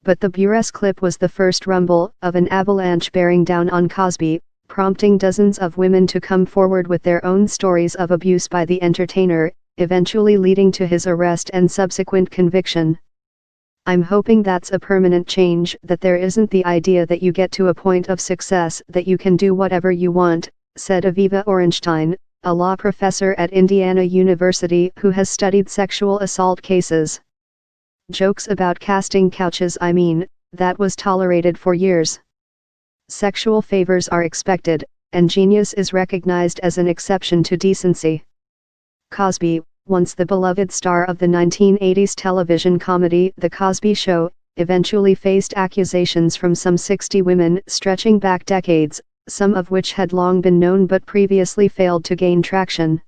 But the Buress clip was the first rumble of an avalanche bearing down on Cosby, prompting dozens of women to come forward with their own stories of abuse by the entertainer, eventually leading to his arrest and subsequent conviction. "I'm hoping that's a permanent change, that there isn't the idea that you get to a point of success that you can do whatever you want," said Aviva Orenstein, a law professor at Indiana University who has studied sexual assault cases. "Jokes about casting couches, I mean, that was tolerated for years. Sexual favors are expected, and genius is recognized as an exception to decency." Cosby, once the beloved star of the 1980s television comedy The Cosby Show, eventually faced accusations from some 60 women stretching back decades, some of which had long been known but previously failed to gain traction.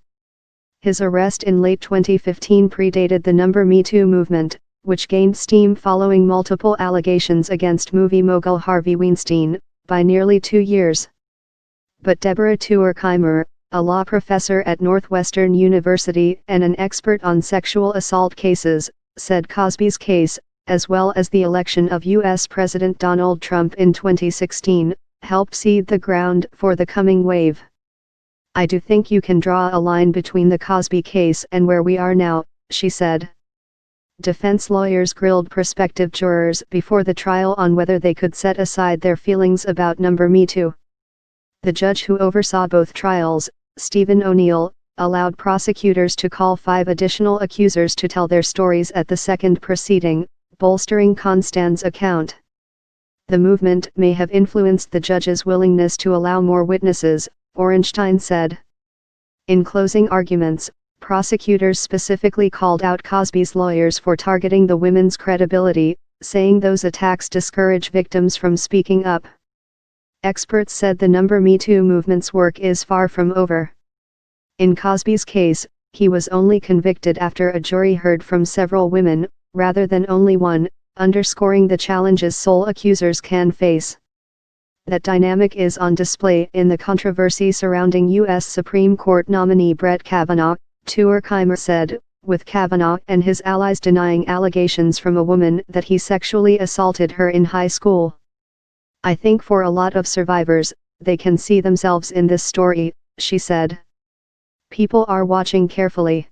His arrest in late 2015 predated the Me Too movement, which gained steam following multiple allegations against movie mogul Harvey Weinstein, by nearly 2 years. But Deborah Tuerkheimer, a law professor at Northwestern University and an expert on sexual assault cases, said Cosby's case, as well as the election of U.S. President Donald Trump in 2016, helped seed the ground for the coming wave. "I do think you can draw a line between the Cosby case and where we are now," she said. Defense lawyers grilled prospective jurors before the trial on whether they could set aside their feelings about Me Too. The judge who oversaw both trials, Stephen O'Neill, allowed prosecutors to call 5 additional accusers to tell their stories at the second proceeding, bolstering Constand's account. "The movement may have influenced the judge's willingness to allow more witnesses," Orenstein said. In closing arguments, prosecutors specifically called out Cosby's lawyers for targeting the women's credibility, saying those attacks discourage victims from speaking up. Experts said the Me Too movement's work is far from over. In Cosby's case, he was only convicted after a jury heard from several women, rather than only one, underscoring the challenges sole accusers can face. That dynamic is on display in the controversy surrounding U.S. Supreme Court nominee Brett Kavanaugh, Tuerkheimer said, with Kavanaugh and his allies denying allegations from a woman that he sexually assaulted her in high school. "I think for a lot of survivors, they can see themselves in this story," she said. "People are watching carefully.